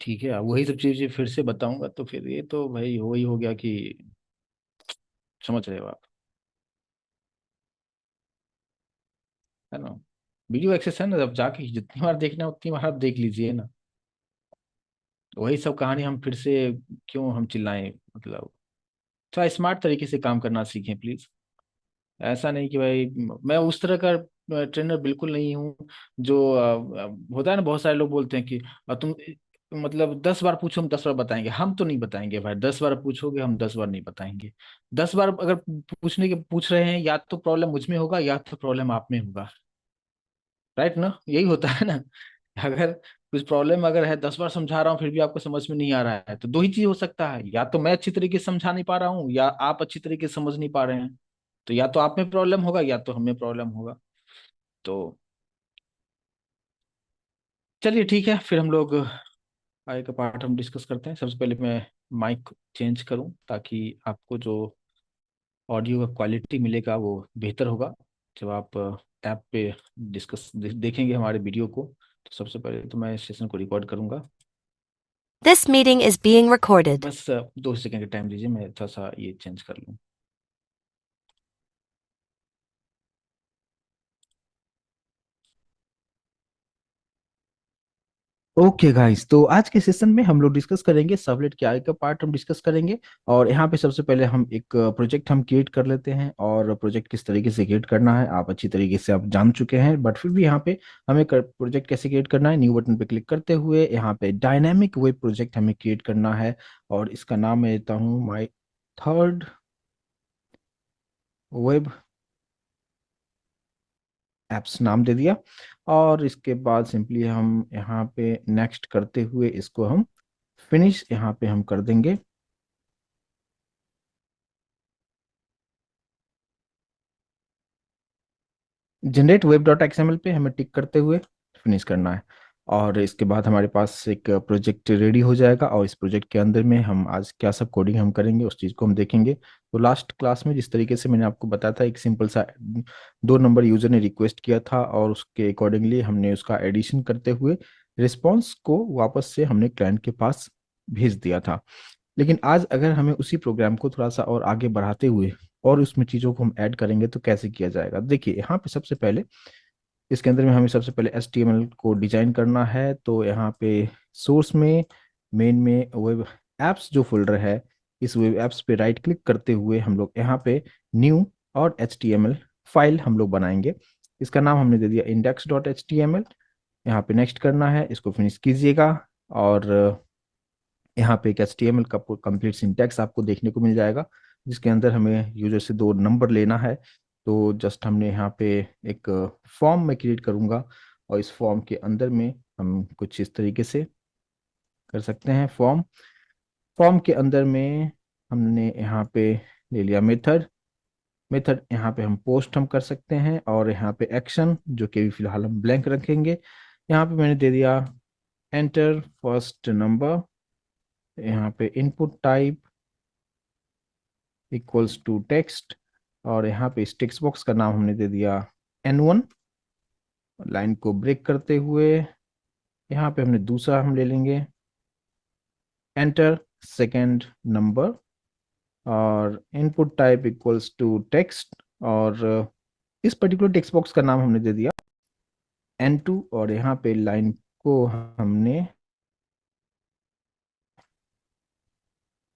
ठीक है, अब वही सब चीजें फिर से बताऊंगा तो फिर ये तो भाई वही हो गया कि समझ रहे हो आप, है ना। वीडियो एक्सेस है ना, अब जाके जितनी बार देखना है उतनी बार आप देख लीजिए ना। वही सब कहानी हम फिर से क्यों हम चिल्लाएं, मतलब थोड़ा स्मार्ट तरीके से काम करना सीखें प्लीज। ऐसा नहीं कि भाई मैं उस तरह का ट्रेनर बिल्कुल नहीं हूँ जो होता है ना, बहुत सारे लोग बोलते हैं कि तुम मतलब 10 बार पूछो हम 10 बार बताएंगे। हम तो नहीं बताएंगे भाई, 10 बार पूछोगे हम 10 बार नहीं बताएंगे। 10 बार अगर पूछने के पूछ रहे हैं, या तो प्रॉब्लम मुझ में होगा या तो प्रॉब्लम आप में होगा। राइट ना, यही होता है ना। अगर कुछ प्रॉब्लम अगर है, 10 बार समझा रहा हूँ फिर भी आपको समझ में नहीं आ रहा है, तो दो ही चीज हो सकता है, या तो मैं अच्छी तरीके से समझा नहीं पा रहा हूँ या आप अच्छी तरीके से समझ नहीं पा रहे हैं। तो या तो आप में प्रॉब्लम होगा या तो हमें प्रॉब्लम होगा। तो चलिए ठीक है, फिर हम लोग आगे का पार्ट हम डिस्कस करते हैं। सबसे पहले मैं माइक चेंज करूं ताकि आपको जो ऑडियो का क्वालिटी मिलेगा वो बेहतर होगा जब आप ऐप पे देखेंगे हमारे वीडियो को। तो सबसे पहले तो मैं सेशन को रिकॉर्ड करूंगा। This meeting is being recorded. बस 2 सेकंड का टाइम दीजिए, मैं थोड़ा सा ये चेंज कर लूँ। ओके गाइस, तो आज के सेशन में हम लोग डिस्कस करेंगे सर्वलेट के आगे का पार्ट हम डिस्कस करेंगे। और यहाँ पे सबसे पहले हम एक प्रोजेक्ट हम क्रिएट कर लेते हैं, और प्रोजेक्ट किस तरीके से क्रिएट करना है आप अच्छी तरीके से आप जान चुके हैं, बट फिर भी यहाँ पे हमें प्रोजेक्ट कैसे क्रिएट करना है, न्यू बटन पे क्लिक करते हुए यहाँ पे डायनामिक वेब प्रोजेक्ट हमें क्रिएट करना है। और इसका नाम मैं देता हूँ माई थर्ड वेब एप्स, नाम दे दिया। और इसके बाद सिंपली हम यहाँ पे नेक्स्ट करते हुए इसको हम फिनिश यहाँ पे हम कर देंगे। जनरेट वेब डॉट एक्सएमएल पे हमें टिक करते हुए फिनिश करना है। और इसके बाद हमारे पास एक प्रोजेक्ट रेडी हो जाएगा, और इस प्रोजेक्ट के अंदर में हम आज क्या सब कोडिंग हम करेंगे उस चीज़ को हम देखेंगे। तो लास्ट क्लास में जिस तरीके से मैंने आपको बताया था, एक सिंपल सा 2 नंबर यूजर ने रिक्वेस्ट किया था, और उसके अकॉर्डिंगली हमने उसका एडिशन करते हुए रिस्पॉन्स को वापस से हमने क्लाइंट के पास भेज दिया था। लेकिन आज अगर हमें उसी प्रोग्राम को थोड़ा सा और आगे बढ़ाते हुए और उसमें चीज़ों को हम ऐड करेंगे तो कैसे किया जाएगा, देखिए यहाँ पे सबसे पहले इसके अंदर में हमें सबसे पहले HTML को डिजाइन करना है। तो यहाँ पे सोर्स में मेन में वेब एप्स जो फोल्डर है, इस वेब एप्स पे राइट क्लिक करते हुए हम लोग यहाँ पे न्यू और HTML फाइल हम लोग बनाएंगे। इसका नाम हमने दे दिया index.html। यहाँ पे नेक्स्ट करना है, इसको फिनिश कीजिएगा। और यहाँ पे एक HTML का कंप्लीट सिंटैक्स आपको देखने को मिल जाएगा, जिसके अंदर हमें यूजर से 2 नंबर लेना है। तो जस्ट हमने यहाँ पे एक फॉर्म में क्रिएट करूँगा, और इस फॉर्म के अंदर में हम कुछ इस तरीके से कर सकते हैं। फॉर्म फॉर्म के अंदर में हमने यहाँ पे ले लिया मेथड। मेथड यहाँ पे हम पोस्ट हम कर सकते हैं, और यहाँ पे एक्शन जो कि अभी फिलहाल हम ब्लैंक रखेंगे। यहाँ पे मैंने दे दिया एंटर फर्स्ट नंबर। यहाँ पे input type equals to text, और यहाँ पे इस टेक्स्ट बॉक्स का नाम हमने दे दिया N1। लाइन को ब्रेक करते हुए यहाँ पे हमने दूसरा हम ले लेंगे एंटर सेकेंड नंबर, और input type equals to text. और इस पर्टिकुलर टेक्स्ट बॉक्स का नाम हमने दे दिया N2, और यहाँ पे लाइन को हमने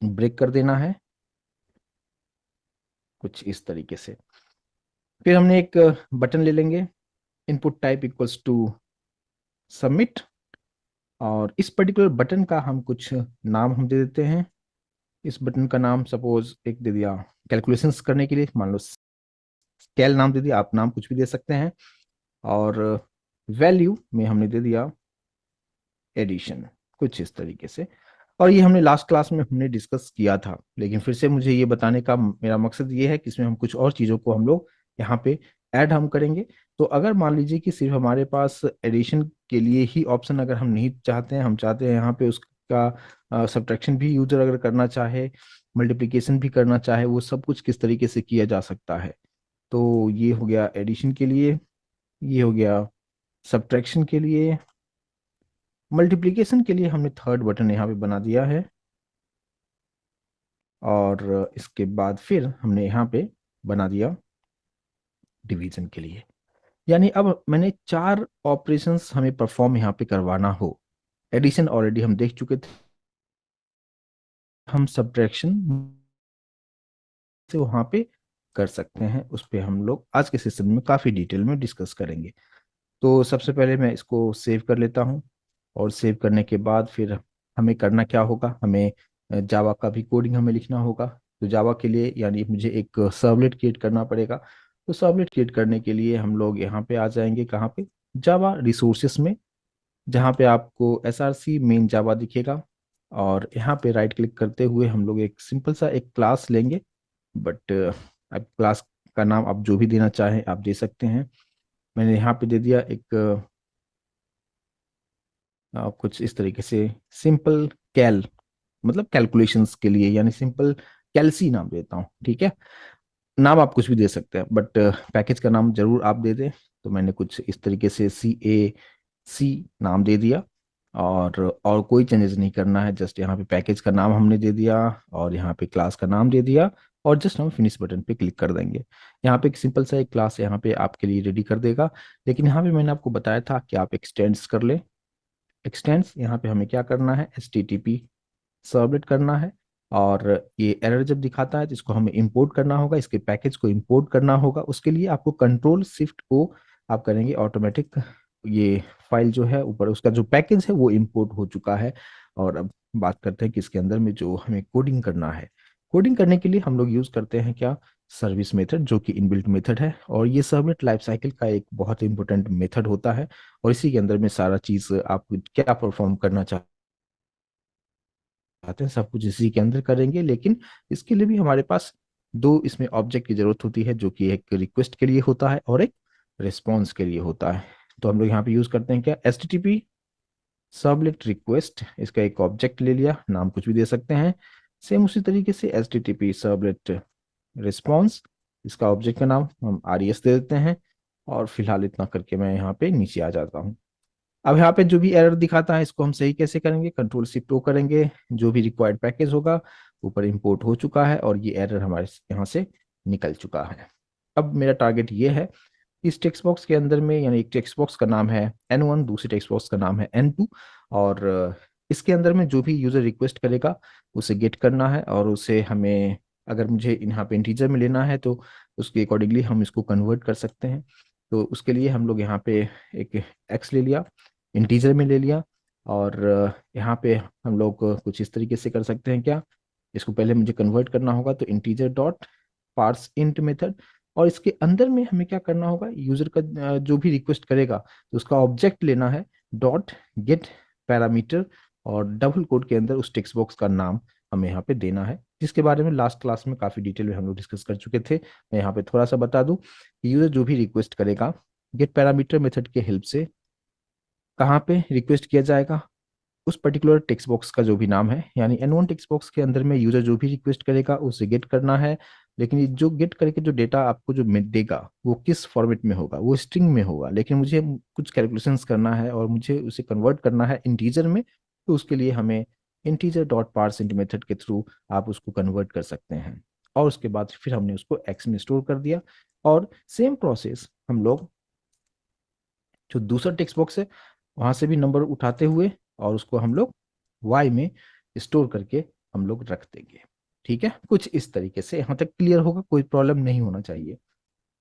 ब्रेक कर देना है कुछ इस तरीके से। फिर हमने एक बटन ले लेंगे input type equals to submit, और इस पर्टिकुलर बटन का हम कुछ नाम हम दे देते हैं। इस बटन का नाम सपोज एक दे दिया कैलकुलेशंस करने के लिए, मान लो स्केल नाम दे दिया, आप नाम कुछ भी दे सकते हैं। और वैल्यू में हमने दे दिया एडिशन, कुछ इस तरीके से। और ये हमने लास्ट क्लास में हमने डिस्कस किया था, लेकिन फिर से मुझे ये बताने का मेरा मकसद ये है कि इसमें हम कुछ और चीज़ों को हम लोग यहाँ पे ऐड हम करेंगे। तो अगर मान लीजिए कि सिर्फ हमारे पास एडिशन के लिए ही ऑप्शन अगर हम नहीं चाहते हैं, हम चाहते हैं यहाँ पे उसका सब्ट्रैक्शन भी यूजर अगर करना चाहे, मल्टीप्लिकेशन भी करना चाहे, वो सब कुछ किस तरीके से किया जा सकता है। तो ये हो गया एडिशन के लिए, ये हो गया सब्ट्रैक्शन के लिए, मल्टीप्लिकेशन के लिए हमने थर्ड बटन यहाँ पे बना दिया है, और इसके बाद फिर हमने यहाँ पे बना दिया डिवीजन के लिए। यानी अब मैंने चार ऑपरेशंस हमें परफॉर्म यहाँ पे करवाना हो। एडिशन ऑलरेडी हम देख चुके थे, हम सब्ट्रैक्शन से वहां पे कर सकते हैं, उस पे हम लोग आज के सेशन में काफी डिटेल में डिस्कस करेंगे। तो सबसे पहले मैं इसको सेव कर लेता हूँ, और सेव करने के बाद फिर हमें करना क्या होगा, हमें जावा का भी कोडिंग हमें लिखना होगा। तो जावा के लिए यानी मुझे एक सर्वलेट क्रिएट करना पड़ेगा। तो सर्वलेट क्रिएट करने के लिए हम लोग यहाँ पे आ जाएंगे, कहाँ पे, जावा रिसोर्सेस में, जहाँ पे आपको SRC मेन जावा दिखेगा। और यहाँ पे राइट क्लिक करते हुए हम लोग एक सिंपल सा एक क्लास लेंगे। बट अब क्लास का नाम आप जो भी देना चाहें आप दे सकते हैं। मैंने यहाँ पे दे दिया एक कुछ इस तरीके से सिंपल कैल, मतलब कैलकुलेशंस के लिए, यानी सिंपल कैलसी नाम देता हूँ, ठीक है। नाम आप कुछ भी दे सकते हैं, बट पैकेज का नाम जरूर आप दे दें। तो मैंने कुछ इस तरीके से CAC नाम दे दिया, और कोई चेंजेस नहीं करना है, जस्ट यहाँ पे पैकेज का नाम हमने दे दिया, और यहाँ पे क्लास का नाम दे दिया, और जस्ट हम फिनिश बटन पे क्लिक कर देंगे। यहाँ पे एक सिंपल सा एक क्लास यहाँ पे आपके लिए रेडी कर देगा। लेकिन यहाँ पे मैंने आपको बताया था कि आप एक्सटेंड्स कर ले। एक्सटेंड्स यहाँ पे हमें क्या करना है, HTTP सर्वलेट करना है। और ये एरर जब दिखाता है तो इसको हमें इंपोर्ट करना होगा, इसके पैकेज को इंपोर्ट करना होगा। उसके लिए आपको Ctrl+Shift+O आप करेंगे, ऑटोमेटिक ये फाइल जो है ऊपर उसका जो पैकेज है वो इंपोर्ट हो चुका है। और अब बात करते हैं कि इसके अंदर में जो हमें कोडिंग करना है। कोडिंग करने के लिए हम लोग यूज करते हैं क्या, सर्विस मेथड, जो कि इनबिल्ट मेथड है, और ये सर्वलेट लाइफ साइकिल का एक बहुत इंपॉर्टेंट मेथड होता है। और इसी के अंदर में सारा चीज आप क्या परफॉर्म करना चाहते हैं सब कुछ इसी के अंदर करेंगे। लेकिन इसके लिए भी हमारे पास दो इसमें ऑब्जेक्ट की जरूरत होती है, जो कि एक रिक्वेस्ट के लिए होता है और एक रिस्पॉन्स के लिए होता है। तो हम लोग यहाँ पे यूज करते हैं क्या, HTTP सर्वलेट रिक्वेस्ट, इसका एक ऑब्जेक्ट ले लिया, नाम कुछ भी दे सकते हैं। सेम उसी तरीके से HTTP सर्वलेट रिस्पॉन्स, इसका ऑब्जेक्ट का नाम हम RES दे देते हैं। और फिलहाल इतना करके मैं यहाँ पे नीचे आ जाता हूँ। अब यहाँ पे जो भी एरर दिखाता है इसको हम सही कैसे करेंगे, Ctrl+Shift+O करेंगे। जो भी रिक्वायर्ड पैकेज होगा ऊपर इंपोर्ट हो चुका है, और ये एरर हमारे यहाँ से निकल चुका है। अब मेरा टारगेट ये है, इस टेक्स्ट बॉक्स के अंदर में, यानी एक टेक्स्ट बॉक्स का नाम है N1, दूसरे टेक्स्ट बॉक्स का नाम है N2, और इसके अंदर में जो भी यूजर रिक्वेस्ट करेगा उसे गेट करना है, और उसे हमें, अगर मुझे यहाँ पे इंटीजर में लेना है तो उसके अकॉर्डिंगली हम इसको कन्वर्ट कर सकते हैं। तो उसके लिए हम लोग यहाँ पे एक एक्स ले लिया, इंटीजर में ले लिया, और यहाँ पे हम लोग कुछ इस तरीके से कर सकते हैं क्या, इसको पहले मुझे कन्वर्ट करना होगा, तो integer dot parse int method. और इसके अंदर में हमें क्या करना होगा, यूजर का जो भी रिक्वेस्ट करेगा तो उसका ऑब्जेक्ट लेना है, डॉट गेट पैरामीटर, और डबल कोड के अंदर उस टेक्स्ट बॉक्स का नाम हमें यहाँ पे देना है, जिसके बारे में लास्ट क्लास में काफी डिटेल में हम लोग डिस्कस कर चुके थे। मैं यहाँ पे थोड़ा सा बता दूं कि यूजर जो भी रिक्वेस्ट करेगा गेट पैरामीटर मेथड के हेल्प से कहाँ पे रिक्वेस्ट किया जाएगा, उस पर्टिकुलर टेक्स्ट बॉक्स का जो भी नाम है, यानी N1 टेक्स्ट बॉक्स के अंदर में यूजर जो भी रिक्वेस्ट करेगा उसे गेट करना है। लेकिन ये जो गेट करके जो डेटा आपको जो देगा वो किस फॉर्मेट में होगा, वो स्ट्रिंग में होगा। लेकिन मुझे कुछ कैलकुलेशंस करना है और मुझे उसे कन्वर्ट करना है इंटीजर में, तो उसके लिए हमें इंटीजर डॉट पार्सिंट मेथड के थ्रू आप उसको कन्वर्ट कर सकते हैं। और उसके बाद फिर हमने उसको एक्स में स्टोर कर दिया। और सेम प्रोसेस हम लोग जो दूसरा टेक्स्ट बॉक्स है वहां से भी नंबर उठाते हुए, और उसको हम लोग वाई में स्टोर करके हम लोग रख देंगे। ठीक है, कुछ इस तरीके से यहाँ तक क्लियर होगा, कोई प्रॉब्लम नहीं होना चाहिए।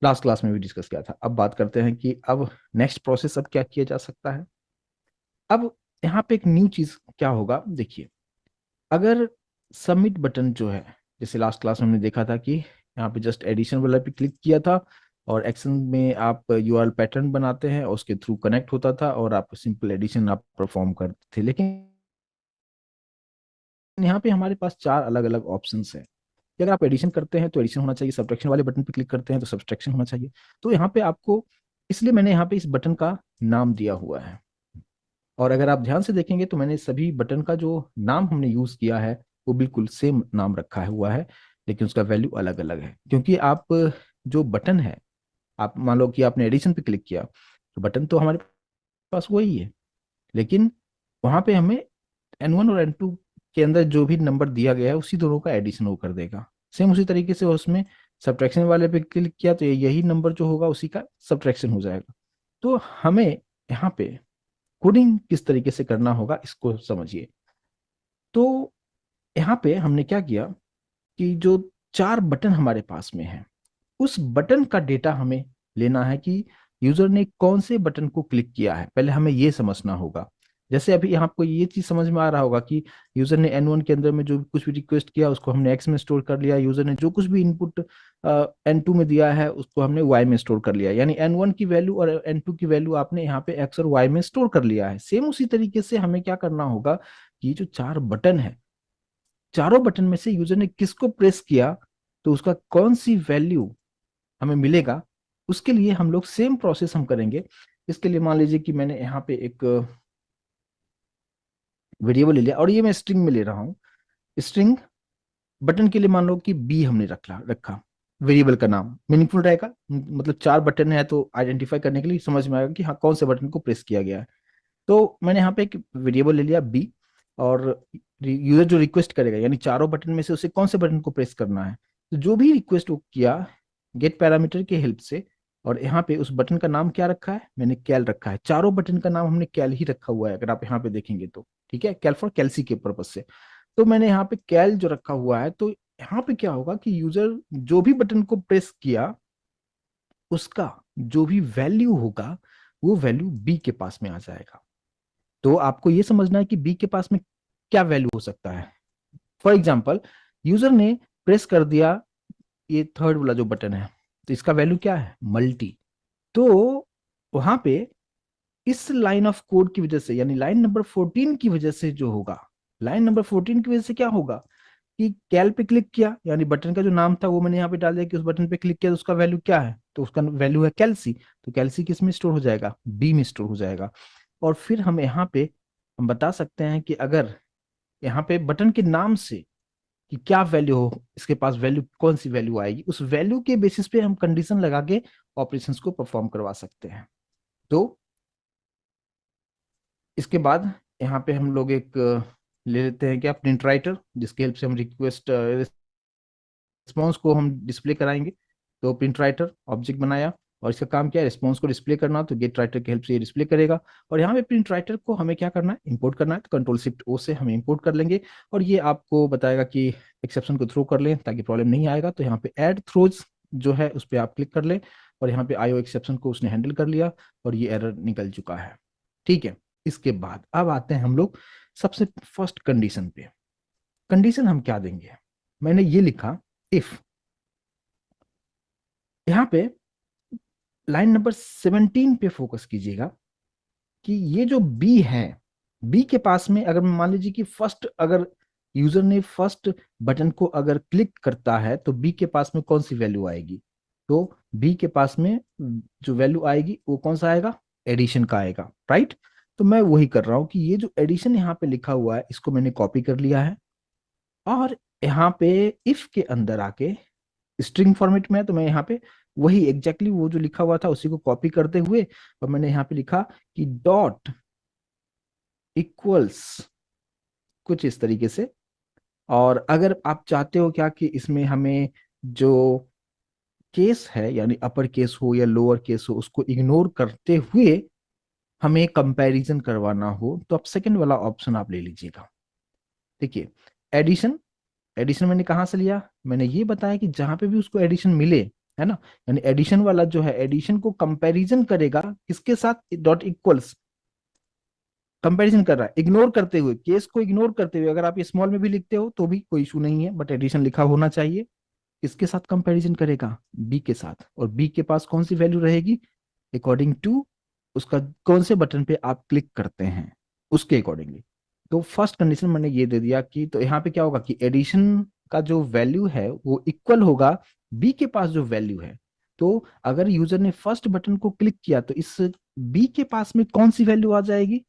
लास्ट क्लास में भी डिस्कस किया था। अब बात करते हैं कि अब नेक्स्ट प्रोसेस अब क्या किया जा सकता है। अब यहाँ पे एक न्यू चीज क्या होगा, देखिए, अगर सबमिट बटन जो है, जैसे लास्ट क्लास में हमने देखा था कि यहाँ पे जस्ट एडिशन वाला पे क्लिक किया था, और एक्शन में आप URL पैटर्न बनाते हैं और उसके थ्रू कनेक्ट होता था, और आप सिंपल एडिशन आप परफॉर्म करते थे। लेकिन यहाँ पे हमारे पास चार अलग अलग ऑप्शंस हैं कि अगर आप एडिशन करते हैं तो एडिशन होना चाहिए, सब्ट्रैक्शन वाले बटन पे क्लिक करते हैं तो सब्ट्रैक्शन होना चाहिए। तो यहाँ पे आपको, इसलिए मैंने यहाँ पे इस बटन का नाम दिया हुआ है। और अगर आप ध्यान से देखेंगे तो मैंने सभी बटन का जो नाम हमने यूज किया है वो बिल्कुल सेम नाम रखा हुआ है, लेकिन उसका वैल्यू अलग अलग है। क्योंकि आप जो बटन है, आप मान लो कि आपने एडिशन पे क्लिक किया तो बटन तो हमारे पास वही है, लेकिन वहां पे हमें N1 और N2 के अंदर जो भी नंबर दिया गया है उसी दोनों का एडिशन वो कर देगा। सेम उसी तरीके से उसमें सब्ट्रैक्शन वाले पे क्लिक किया तो यही नंबर जो होगा उसी का सब्ट्रैक्शन हो जाएगा। तो हमें यहाँ पे कोडिंग किस तरीके से करना होगा इसको समझिए। तो यहाँ पे हमने क्या किया कि जो चार बटन हमारे पास में है उस बटन का डेटा हमें लेना है कि यूजर ने कौन से बटन को क्लिक किया है, पहले हमें ये समझना होगा। जैसे अभी यहाँ आपको ये चीज समझ में आ रहा होगा कि यूजर ने N1 के अंदर में जो कुछ भी रिक्वेस्ट किया उसको हमने X में स्टोर कर लिया, यूजर ने जो कुछ भी इनपुट N2 में दिया है उसको हमने Y में स्टोर कर लिया, यानी N1 की वैल्यू और N2 की वैल्यू आपने यहाँ पे X और Y में स्टोर कर लिया है। सेम उसी तरीके से हमें क्या करना होगा कि ये जो चार बटन है, चारों बटन में से यूजर ने किसको प्रेस किया तो उसका कौन सी वैल्यू हमें मिलेगा, उसके लिए हम लोग सेम प्रोसेस हम करेंगे। इसके लिए मान लीजिए कि मैंने यहाँ पे एक वेरिएबल ले लिया और ये मैं स्ट्रिंग में ले रहा हूँ। स्ट्रिंग बटन के लिए मान लो कि बी हमने रखा रखा वेरिएबल का नाम मीनिंगफुल रहेगा, मतलब चार बटन है तो आइडेंटिफाई करने के लिए समझ में आएगा कि हाँ कौन से बटन को प्रेस किया गया है। तो मैंने यहाँ पे एक वेरिएबल ले लिया बी, और यूजर जो रिक्वेस्ट करेगा यानी चारों बटन में से उसे कौन से बटन को प्रेस करना है, तो जो भी रिक्वेस्ट वो किया गेट पैरामीटर के हेल्प से, और यहाँ पे उस बटन का नाम क्या रखा है, मैंने कैल रखा है। चारों बटन का नाम हमने कैल ही रखा हुआ है अगर आप यहाँ पे देखेंगे तो, ठीक है, कैल फॉर कैल्सी के पर्पज से। तो मैंने यहाँ पे कैल जो रखा हुआ है, तो यहाँ पे क्या होगा कि यूजर जो भी बटन को प्रेस किया उसका जो भी वैल्यू होगा वो वैल्यू बी के पास में आ जाएगा। तो आपको ये समझना है कि बी के पास में क्या वैल्यू हो सकता है। फॉर एग्जाम्पल यूजर ने प्रेस कर दिया ये थर्ड वाला जो बटन है, तो इसका वैल्यू क्या है, मल्टी। तो वहां पे इस लाइन ऑफ कोड की वजह से यानी लाइन नंबर 14 की वजह से जो होगा, लाइन नंबर 14 की वजह से क्या होगा कि कैल पे क्लिक किया यानी बटन का जो नाम था वो मैंने यहाँ पे डाल दिया कि उस बटन पे क्लिक किया तो उसका वैल्यू क्या है, तो उसका वैल्यू है कैल्सी। तो कैल्सी किस में स्टोर हो जाएगा, बी में स्टोर हो जाएगा। और फिर हम यहाँ पे हम बता सकते हैं कि अगर यहाँ पे बटन के नाम से कि क्या वैल्यू हो, इसके पास वैल्यू कौन सी वैल्यू आएगी, उस वैल्यू के बेसिस पे हम कंडीशन लगा के ऑपरेशंस को परफॉर्म करवा सकते हैं। तो इसके बाद यहाँ पे हम लोग एक ले लेते हैं क्या प्रिंट राइटर, जिसके हेल्प से हम रिक्वेस्ट रिस्पॉन्स को हम डिस्प्ले कराएंगे। तो प्रिंट राइटर ऑब्जेक्ट बनाया और इसका काम क्या है, रिस्पॉन्स को डिस्प्ले करना, तो गेट राइटर की हेल्प से ये डिस्प्ले करेगा। और यहाँ पे प्रिंट राइटर को हमें क्या करना है, इंपोर्ट करना है, तो कंट्रोल शिफ्ट ओ से हम इंपोर्ट कर लेंगे। और ये आपको बताएगा कि एक्सेप्शन को थ्रो कर लें ताकि प्रॉब्लम नहीं आएगा। तो यहाँ पे ऐड थ्रोज जो है उस पर आप क्लिक कर लें, और यहाँ पे आईओ एक्सेप्शन को उसने हैंडल कर लिया और ये एरर निकल चुका है। ठीक है, इसके बाद अब आते हैं हम लोग सबसे फर्स्ट कंडीशन पे। कंडीशन हम क्या देंगे, मैंने ये लिखा इफ, यहाँ पे लाइन नंबर 17 पे फोकस कीजिएगा कि ये जो बी है, बी के पास में अगर मान लीजिए कि फर्स्ट अगर यूजर ने फर्स्ट बटन को अगर क्लिक करता है तो बी के पास में कौन सी वैल्यू आएगी, तो बी के पास में जो वैल्यू आएगी वो कौन सा आएगा, एडिशन का आएगा, राइट। तो मैं वही कर रहा हूं कि ये जो एडिशन यहाँ पे लिखा हुआ है इसको मैंने कॉपी कर लिया है, और यहाँ पे इफ के अंदर आके स्ट्रिंग फॉर्मेट में है तो मैं यहाँ पे वही एग्जैक्टली वो जो लिखा हुआ था उसी को कॉपी करते हुए और मैंने यहाँ पे लिखा कि डॉट इक्वल्स कुछ इस तरीके से। और अगर आप चाहते हो क्या कि इसमें हमें जो केस है यानी अपर केस हो या लोअर केस हो उसको इग्नोर करते हुए हमें कंपैरिजन करवाना हो तो आप सेकंड वाला ऑप्शन आप ले लीजिएगा। देखिए एडिशन, एडिशन मैंने कहाँ से लिया, मैंने ये बताया कि जहां पे भी उसको एडिशन मिले, है ना, यानी एडिशन वाला जो है एडिशन को कंपैरिजन करेगा किसके साथ, डॉट इक्वल्स, कंपैरिजन कर रहा है इग्नोर करते हुए, केस को इग्नोर करते हुए। अगर आप ये स्मॉल में भी लिखते हो तो भी कोई इशू नहीं है, बट एडिशन लिखा होना चाहिए। किसके साथ कंपैरिजन करेगा, बी के साथ, और बी के पास कौन सी वैल्यू रहेगी, अकॉर्डिंग टू उसका कौन से बटन पे आप क्लिक करते हैं उसके अकॉर्डिंगली। तो फर्स्ट कंडीशन मैंने ये दे दिया कि तो यहाँ पे क्या होगा कि एडिशन का जो वैल्यू है वो इक्वल होगा बी के पास जो वैल्यू है। तो अगर यूजर ने फर्स्ट बटन को क्लिक किया तो इस बी के पास में कौन सी वैल्यू आ जाएगी,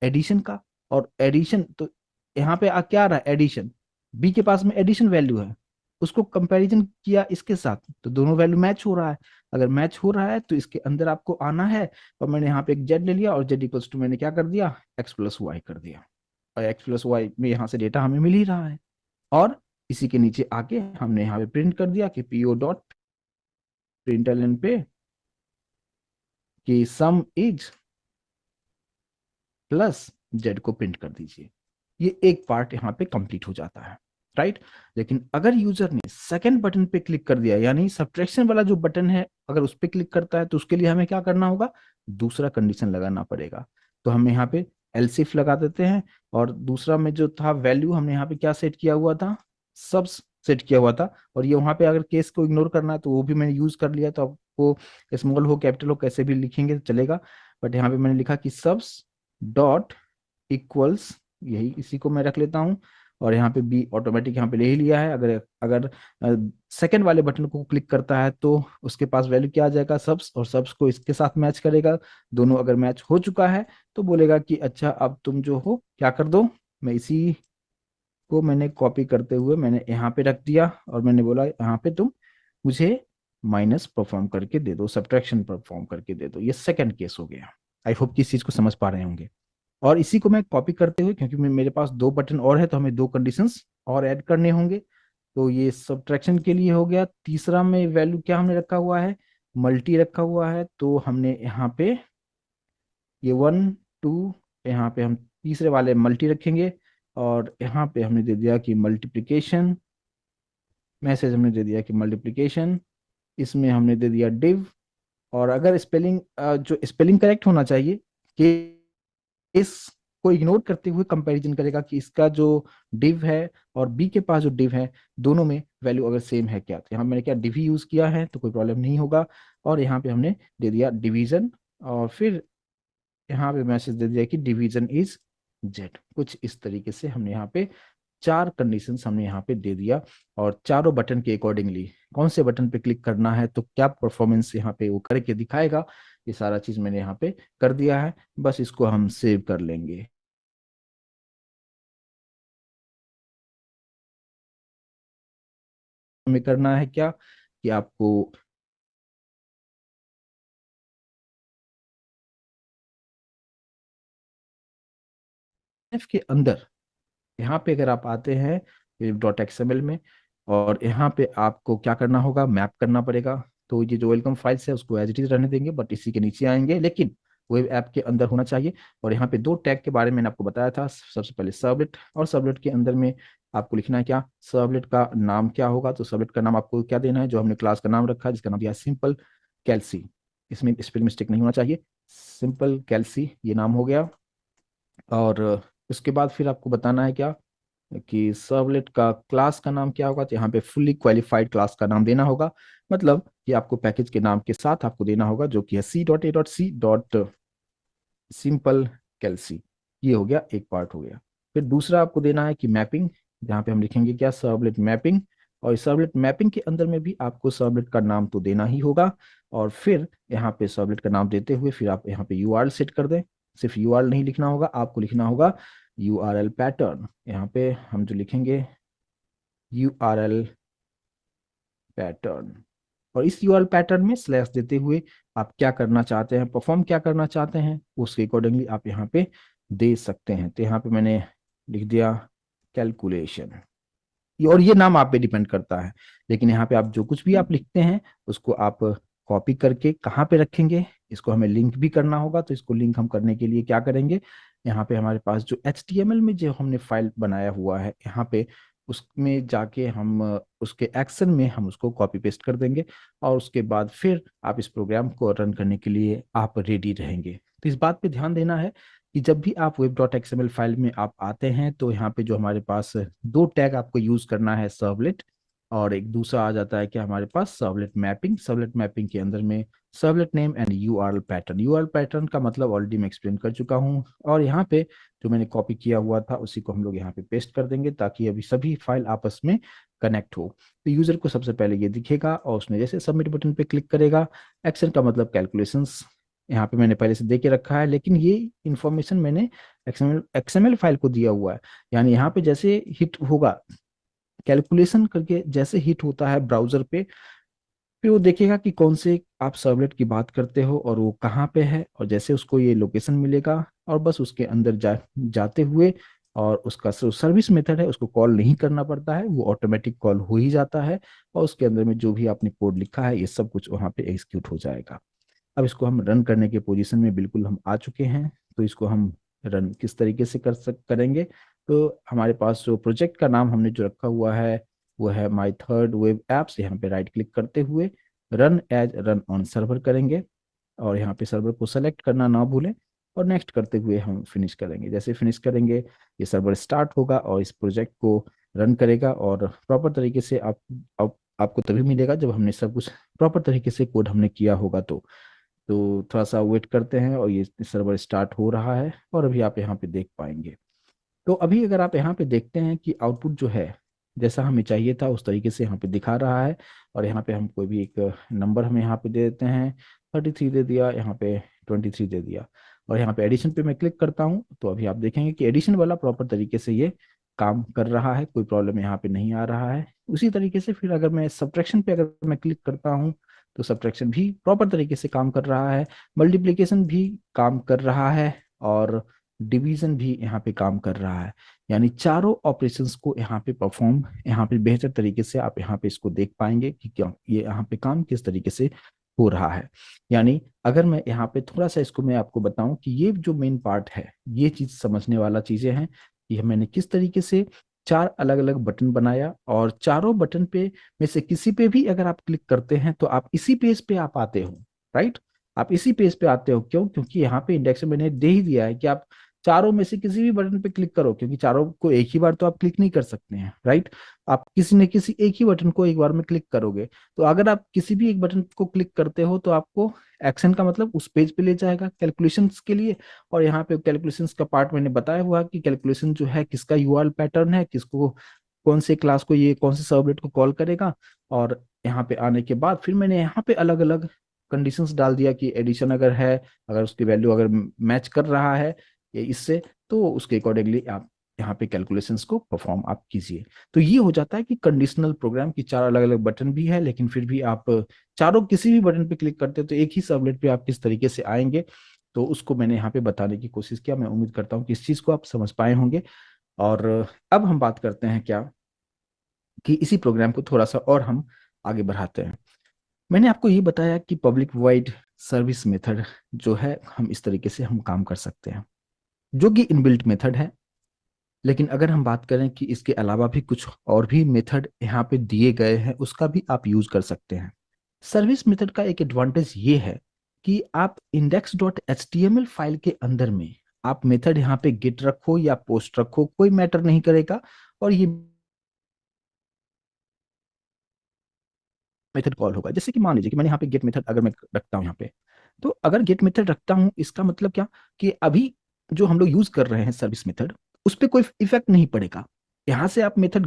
एडिशन का। और एडिशन तो यहाँ पे क्या आ रहा है, एडिशन, बी के पास में एडिशन वैल्यू है, उसको कंपैरिजन किया इसके साथ तो दोनों वैल्यू मैच हो रहा है। अगर मैच हो रहा है तो इसके अंदर आपको आना है, और मैंने यहाँ पे एक जेड ले लिया और जेड इक्वल्स टू मैंने क्या कर दिया, एक्स प्लस वाई कर दिया, और एक्स प्लस वाई में यहाँ से डेटा हमें मिल ही रहा है। और इसी के नीचे आके हमने यहाँ पे प्रिंट कर दिया कि पीओ डॉट प्रिंटलन पे कि सम इज प्लस जेड को प्रिंट कर दीजिए। ये एक पार्ट यहाँ पे कंप्लीट हो जाता है, राइट। लेकिन अगर यूजर ने सेकंड बटन पे क्लिक कर दिया, यानी सब्ट्रैक्शन वाला जो बटन है अगर उस पर क्लिक करता है, तो उसके लिए हमें क्या करना होगा, दूसरा कंडीशन लगाना पड़ेगा। तो हम यहाँ पे एलसिफ लगा देते हैं, और दूसरा में जो था वैल्यू हमने यहाँ पे क्या सेट किया हुआ था, सबस सेट किया हुआ था। और ये वहां पे अगर केस को इग्नोर करना है तो वो भी मैंने यूज कर लिया, तो आपको स्मॉल हो कैपिटल हो कैसे भी लिखेंगे तो चलेगा। बट यहाँ पे मैंने लिखा कि सबस डॉट इक्वल्स, यही इसी को मैं रख लेता हूँ। और यहाँ पे बी ऑटोमेटिक यहाँ पे ले ही लिया है। अगर अगर सेकंड वाले बटन को क्लिक करता है तो उसके पास वैल्यू क्या आ जाएगा, सबस, और सबस को इसके साथ मैच करेगा। दोनों अगर मैच हो चुका है तो बोलेगा कि अच्छा अब तुम जो हो क्या कर दो। मैं इसी को मैंने कॉपी करते हुए मैंने यहाँ पे रख दिया, और मैंने बोला यहाँ पे तुम मुझे माइनस परफॉर्म करके दे दो, सब्ट्रैक्शन परफॉर्म करके दे दो। ये सेकंड केस हो गया। आई होप कि इस चीज को समझ पा रहे होंगे। और इसी को मैं कॉपी करते हुए, क्योंकि मेरे पास दो बटन और है तो हमें दो कंडीशंस और ऐड करने होंगे। तो ये सब्ट्रैक्शन के लिए हो गया। तीसरा में वैल्यू क्या हमने रखा हुआ है, मल्टी रखा हुआ है। तो हमने यहाँ पे ये 1 2, यहाँ पे हम तीसरे वाले मल्टी रखेंगे। और यहाँ पे हमने दे दिया कि मल्टीप्लिकेशन, मैसेज हमने दे दिया कि मल्टीप्लिकेशन, इसमें हमने दे दिया डिव। और अगर स्पेलिंग जो स्पेलिंग करेक्ट होना चाहिए, कि इस को इग्नोर करते हुए कंपैरिजन करेगा कि इसका जो डिव है और बी के पास जो डिव है, दोनों में वैल्यू अगर सेम है क्या। तो यहाँ मैंने क्या डिव ही यूज किया है तो कोई प्रॉब्लम नहीं होगा। और यहाँ पे हमने दे दिया डिवीजन, और फिर यहाँ पे मैसेज दे दिया कि डिवीजन इज जेड। कुछ इस तरीके से हमने यहाँ पे चार कंडीशंस हमने यहाँ पे दे दिया। और चारों बटन के अकॉर्डिंगली कौन से बटन पे क्लिक करना है तो क्या परफॉर्मेंस यहाँ पे वो करके दिखाएगा, ये सारा चीज मैंने यहाँ पे कर दिया है। बस इसको हम सेव कर लेंगे। हमें करना है क्या कि आपको एफ के अंदर यहाँ पे अगर आप आते हैं वेब डॉट एक्सएमएल में, और यहाँ पे आपको क्या करना होगा, मैप करना पड़ेगा। तो ये जो वेलकम फाइल्स है उसको एज इट इज रहने देंगे, बट इसी के नीचे आएंगे, लेकिन वेब ऐप के अंदर होना चाहिए। और यहाँ पे दो टैग के बारे में मैंने आपको बताया था, सबसे पहले सर्वलेट, और सर्वलेट के अंदर में आपको लिखना है क्या, सर्वलेट का नाम क्या होगा। तो सर्वलेट का नाम आपको क्या देना है, जो हमने क्लास का नाम रखा है जिसका नाम दिया है सिंपल कैल्सी, इसमें स्पेल मिस्टेक नहीं होना चाहिए, सिंपल कैल्सी ये नाम हो गया। और उसके बाद फिर आपको बताना है क्या कि सर्वलेट का क्लास का नाम क्या होगा। तो यहाँ पे फुल्ली क्वालिफाइड क्लास का नाम देना होगा, मतलब कि आपको पैकेज के नाम के साथ आपको देना होगा, जो कि है c.a.c. सिंपल कैल्सी। ये हो गया, एक पार्ट हो गया। फिर दूसरा आपको देना है कि मैपिंग, जहाँ पे हम लिखेंगे क्या, सर्वलेट मैपिंग। और इस सर्वलेट मैपिंग के अंदर में भी आपको सर्वलेट का नाम तो देना ही होगा। और फिर यहाँ पे सर्वलेट का नाम देते हुए फिर आप यहाँ पे यूआरएल सेट कर दें। सिर्फ यूआरएल नहीं लिखना होगा, आपको लिखना होगा यूआरएल पैटर्न। यहाँ पे हम जो लिखेंगे यूआरएल पैटर्न, और इस यूआरएल पैटर्न में स्लैश देते हुए आप क्या करना चाहते हैं, परफॉर्म क्या करना चाहते हैं, उसके अकॉर्डिंगली आप यहाँ पे दे सकते हैं। तो यहाँ पे मैंने लिख दिया कैलकुलेशन, और ये नाम आप पे डिपेंड करता है। लेकिन यहाँ पे आप जो कुछ भी आप लिखते हैं उसको आप कॉपी करके कहाँ पे रखेंगे, इसको हमें लिंक भी करना होगा। तो इसको लिंक हम करने के लिए क्या करेंगे, यहाँ पे हमारे पास जो HTML में जो हमने फाइल बनाया हुआ है, यहाँ पे उसमें जाके हम उसके एक्शन में हम उसको कॉपी पेस्ट कर देंगे। और उसके बाद फिर आप इस प्रोग्राम को रन करने के लिए आप रेडी रहेंगे। तो इस बात पे ध्यान देना है कि जब भी आप वेब डॉट एक्सएमएल फाइल में आप आते हैं तो यहाँ पे जो हमारे पास दो टैग आपको यूज करना है, सर्वलेट, और एक दूसरा आ जाता है कि हमारे पास सर्वलेट मैपिंग। सर्वलेट मैपिंग के अंदर में servlet name and URL pattern. URL pattern का मतलब ऑलरेडी मैं एक्सप्लेन कर चुका हूँ। और यहाँ पे जो मैंने कॉपी किया हुआ था उसी को हम लोग यहाँ पे पेस्ट कर देंगे, ताकि अभी सभी फाइल आपस में कनेक्ट हो। तो यूजर को सबसे पहले ये दिखेगा, और उसने जैसे सबमिट बटन पे क्लिक करेगा, एक्शन का मतलब कैलकुलेशंस यहाँ पे मैंने पहले से दे के रखा है, लेकिन ये इंफॉर्मेशन मैंने एक्सएमएल फाइल को दिया हुआ है। यानी यहाँ पे जैसे हिट होगा, कैलकुलेशन करके जैसे हिट होता है ब्राउजर पे, फिर वो देखेगा कि कौन से आप सर्वलेट की बात करते हो और वो कहाँ पे है, और जैसे उसको ये लोकेशन मिलेगा और बस उसके अंदर जाते हुए, और उसका जो सर्विस मेथड है उसको कॉल नहीं करना पड़ता है, वो ऑटोमेटिक कॉल हो ही जाता है, और उसके अंदर में जो भी आपने कोड लिखा है ये सब कुछ वहाँ पे एग्जीक्यूट हो जाएगा। अब इसको हम रन करने के पोजीशन में बिल्कुल हम आ चुके हैं। तो इसको हम रन किस तरीके से करेंगे, तो हमारे पास जो प्रोजेक्ट का नाम हमने जो रखा हुआ है वो है माई थर्ड वेब एप्स। यहाँ पे राइट क्लिक करते हुए run as run on server करेंगे, और यहाँ पे सर्वर को सेलेक्ट करना ना भूलें, और नेक्स्ट करते हुए हम फिनिश करेंगे। जैसे फिनिश करेंगे ये सर्वर स्टार्ट होगा और इस प्रोजेक्ट को रन करेगा, और प्रॉपर तरीके से आपको तभी मिलेगा जब हमने सब कुछ प्रॉपर तरीके से कोड हमने किया होगा। तो थोड़ा सा वेट करते हैं, और ये सर्वर स्टार्ट हो रहा है, और अभी आप यहाँ पे देख पाएंगे। तो अभी अगर आप यहाँ पे देखते हैं कि आउटपुट जो है जैसा हमें चाहिए था उस तरीके से यहाँ पे दिखा रहा है। और यहाँ पे हम कोई भी एक नंबर हम यहाँ पे दे देते हैं, 33 दे दिया, यहाँ पे 23 दे दिया, और यहाँ पे एडिशन पे मैं क्लिक करता हूँ, तो अभी आप देखेंगे कि एडिशन वाला प्रॉपर तरीके से ये काम कर रहा है, कोई प्रॉब्लम यहाँ पे नहीं आ रहा है। उसी तरीके से फिर अगर मैं सब्ट्रैक्शन पे अगर मैं क्लिक करता हूँ, तो सब्ट्रैक्शन भी प्रॉपर तरीके से काम कर रहा है, मल्टीप्लिकेशन भी काम कर रहा है, और डिवीजन भी यहाँ पे काम कर रहा है। यानी चारों ऑपरेशंस को यहाँ पे परफॉर्म, यहाँ पे बेहतर तरीके से आप यहाँ पे इसको देख पाएंगे कि क्या ये यहाँ पे काम किस तरीके से हो रहा है। यानी अगर मैं यहाँ पे थोड़ा सा इसको मैं आपको बताऊं कि ये जो मेन पार्ट है ये चीज समझने वाला चीजें हैं, कि मैंने किस तरीके से चार अलग अलग बटन बनाया, और चारों बटन पे में से किसी पे भी अगर आप क्लिक करते हैं तो आप इसी पेज पे आप आते हो। राइट, आप इसी पेज पे आते हो। क्यों? क्योंकि यहाँ पे इंडेक्स में मैंने दे ही दिया है कि आप चारों में से किसी भी बटन पे क्लिक करो, क्योंकि चारों को एक ही बार तो आप क्लिक नहीं कर सकते हैं। राइट, आप किसी न किसी एक ही बटन को एक बार में क्लिक करोगे। तो अगर आप किसी भी एक बटन को क्लिक करते हो तो आपको एक्शन का मतलब उस पेज पे ले जाएगा कैलकुलेशंस के लिए। और यहाँ पे कैलकुलेशंस का पार्ट मैंने बताया हुआ कि कैलकुलेशन जो है किसका यूआरएल पैटर्न है, किसको कौन से क्लास को ये कौन से सर्वलेट को कॉल करेगा। और यहाँ पे आने के बाद फिर मैंने यहाँ पे अलग अलग कंडीशंस डाल दिया कि एडिशन अगर है, अगर उसकी वैल्यू अगर मैच कर रहा है ये इससे, तो उसके अकॉर्डिंगली आप यहाँ पे कैलकुलेशंस को परफॉर्म आप कीजिए। तो ये हो जाता है कि कंडीशनल प्रोग्राम की चार अलग अलग बटन भी है, लेकिन फिर भी आप चारों किसी भी बटन पे क्लिक करते हो तो एक ही सर्वलेट पे आप किस तरीके से आएंगे। तो उसको मैंने यहाँ पे बताने की कोशिश किया। मैं उम्मीद करता हूँ कि इस चीज को आप समझ पाए होंगे। और अब हम बात करते हैं क्या, कि इसी प्रोग्राम को थोड़ा सा और हम आगे बढ़ाते हैं। मैंने आपको ये बताया कि पब्लिक वॉइड सर्विस मेथड जो है हम इस तरीके से हम काम कर सकते हैं, जो कि इनबिल्ट मेथड है। लेकिन अगर हम बात करें कि इसके अलावा भी कुछ और भी मेथड यहाँ पे दिए गए हैं उसका भी आप यूज कर सकते हैं। सर्विस मेथड का एक एडवांटेज ये है कि आप index.html फाइल के अंदर में आप मेथड यहाँ पे गेट रखो या पोस्ट रखो कोई मैटर नहीं करेगा, और ये मेथड कॉल होगा। जैसे कि मान लीजिए कि मैंने यहाँ पे गेट मेथड अगर मैं रखता हूँ यहाँ पे, तो अगर गेट मेथड रखता हूँ इसका मतलब क्या, कि अभी जो हम लोग यूज कर रहे हैं सर्विस मेथड उस पर कोई इफेक्ट नहीं पड़ेगा। यहाँ से आप मेथड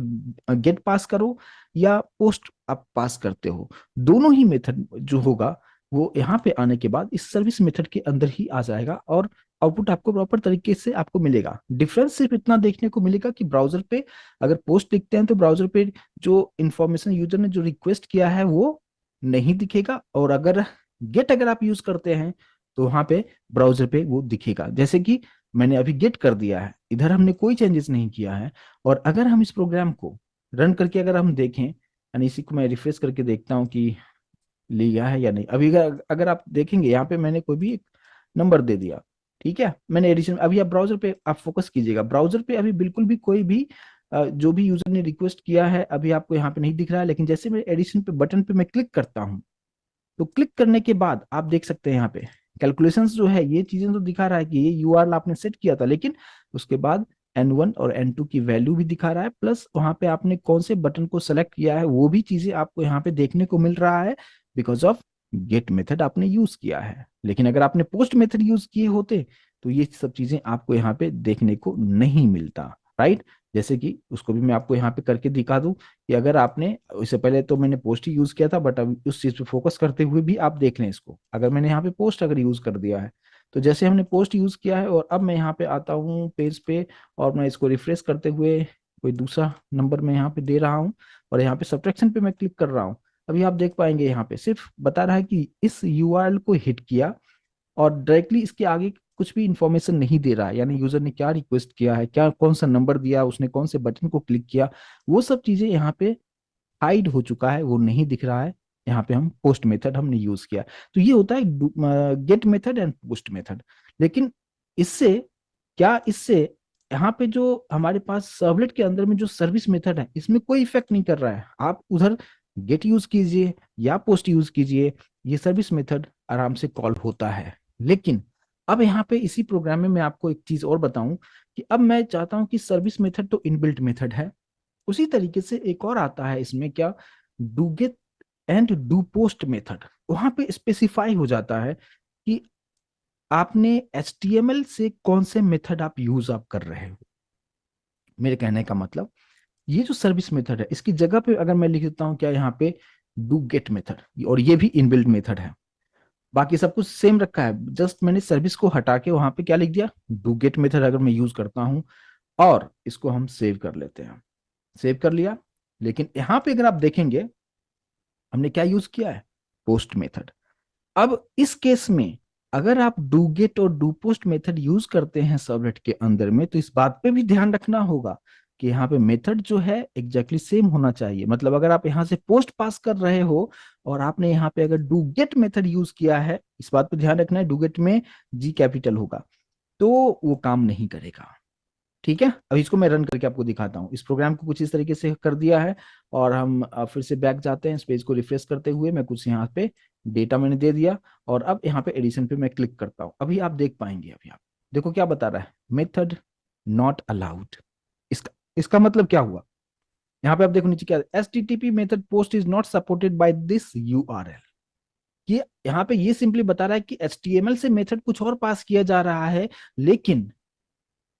गेट पास करो या पोस्ट आप पास करते हो, दोनों ही मेथड जो होगा वो यहाँ पे आने के बाद इस सर्विस मेथड के अंदर ही आ जाएगा, और आउटपुट आपको प्रॉपर तरीके से आपको मिलेगा। डिफरेंस सिर्फ इतना देखने को मिलेगा कि ब्राउजर पे अगर पोस्ट लिखते हैं तो ब्राउजर पे जो इंफॉर्मेशन यूजर ने जो रिक्वेस्ट किया है वो नहीं दिखेगा, और अगर गेट अगर आप यूज करते हैं तो वहां पे ब्राउजर पे वो दिखेगा। जैसे कि मैंने अभी गेट कर दिया है, इधर हमने कोई चेंजेस नहीं किया है। और अगर हम इस प्रोग्राम को रन करके अगर हम देखें, यानी इसी को मैं रिफ्रेश करके देखता हूँ कि लिया है या नहीं। अभी अगर अगर आप देखेंगे यहाँ पे मैंने कोई भी एक नंबर दे दिया, ठीक है, मैंने एडिशन। अभी आप ब्राउजर पे आप फोकस कीजिएगा, ब्राउजर पे अभी बिल्कुल भी कोई भी जो भी यूजर ने रिक्वेस्ट किया है अभी आपको यहाँ पे नहीं दिख रहा है। लेकिन जैसे मैं एडिशन पे बटन पे मैं क्लिक करता हूँ, तो क्लिक करने के बाद आप देख सकते हैं यहाँ पे कैलकुलेशंस जो है ये चीजें तो दिखा रहा है कि ये यूआरएल आपने सेट किया था, लेकिन उसके बाद N1 और N2 की वैल्यू भी दिखा रहा है, प्लस वहां पे आपने कौन से बटन को सेलेक्ट किया है वो भी चीजें आपको यहाँ पे देखने को मिल रहा है, बिकॉज ऑफ गेट मेथड आपने यूज किया है। लेकिन अगर आपने पोस्ट मेथड यूज किए होते तो ये सब चीजें आपको यहाँ पे देखने को नहीं मिलता। राइट, जैसे कि उसको भी मैं आपको यहाँ पे करके दिखा दूं कि अगर आपने, इससे पहले तो मैंने पोस्ट ही यूज किया था, बट अब उस चीज पे फोकस करते हुए भी आप देख लें इसको। अगर मैंने यहाँ पे पोस्ट अगर यूज कर दिया है, तो जैसे हमने पोस्ट यूज किया है और अब मैं यहाँ पे आता हूँ पेज पे, और मैं इसको रिफ्रेश करते हुए कोई दूसरा नंबर मैं यहाँ पे दे रहा हूँ, और यहाँ पे सब्ट्रैक्शन पे मैं क्लिक कर रहा हूँ, अभी आप देख पाएंगे यहाँ पे सिर्फ बता रहा है कि इस यूआरएल को हिट किया, और डायरेक्टली इसके आगे कुछ भी इंफॉर्मेशन नहीं दे रहा है, यानी यूजर ने क्या रिक्वेस्ट किया है, क्या कौन सा नंबर दिया, उसने कौन से बटन को क्लिक किया, वो सब चीजें यहाँ पे हाइड हो चुका है, वो नहीं दिख रहा है। यहाँ पे हम पोस्ट मेथड हमने यूज किया। तो ये होता है get method and post method. लेकिन इससे क्या, इससे यहाँ पे जो हमारे पास सर्वलेट के अंदर में जो सर्विस मेथड है, इसमें कोई इफेक्ट नहीं कर रहा है। आप उधर गेट यूज कीजिए या पोस्ट यूज कीजिए, ये सर्विस मेथड आराम से कॉल होता है। लेकिन अब यहाँ पे इसी प्रोग्राम में मैं आपको एक चीज और बताऊं कि अब मैं चाहता हूं कि सर्विस मेथड तो इनबिल्ट मेथड है, उसी तरीके से एक और आता है इसमें, क्या, do get and do post method. वहां पे स्पेसिफाई हो जाता है कि आपने HTML से कौन से मेथड आप यूज आप कर रहे हो। मेरे कहने का मतलब, ये जो सर्विस मेथड है इसकी जगह पे अगर मैं लिख देता हूं क्या यहाँ पे, डू गेट मेथड, और ये भी इनबिल्ट मेथड है, बाकी सब कुछ सेम रखा है, जस्ट मैंने सर्विस को हटा के वहां पे क्या लिख दिया, डू गेट मेथड अगर मैं यूज करता हूं। और इसको हम सेव कर लेते हैं, सेव कर लिया। लेकिन यहां पे अगर आप देखेंगे हमने क्या यूज किया है, पोस्ट मेथड। अब इस केस में अगर आप डू गेट और डू पोस्ट मेथड यूज करते हैं सर्वलेट के अंदर में, तो इस बात पे भी ध्यान रखना होगा कि यहाँ पे मेथड जो है एग्जैक्टली सेम होना चाहिए। मतलब अगर आप यहाँ से पोस्ट पास कर रहे हो और आपने यहाँ पे अगर डू गेट मेथड यूज किया है, इस बात पे ध्यान रखना है, डू गेट में जी कैपिटल होगा, तो वो काम नहीं करेगा। ठीक है, अब इसको मैं रन करके आपको दिखाता हूँ। इस प्रोग्राम को कुछ इस तरीके से कर दिया है, और हम फिर से बैक जाते हैं, इस पेज को रिफ्रेश करते हुए मैं कुछ यहाँ पे डेटा मैंने दे दिया, और अब यहाँ पे एडिशन पे मैं क्लिक करता हूँ। अभी आप देख पाएंगे, अभी आप देखो क्या बता रहा है, मेथड नॉट अलाउड। इसका इसका मतलब क्या हुआ, यहाँ पे आप देखो नीचे क्या, HTTP method post is not supported by this URL। ये यहाँ पे ये सिंपली बता रहा है कि HTML से मेथड कुछ और पास किया जा रहा है, लेकिन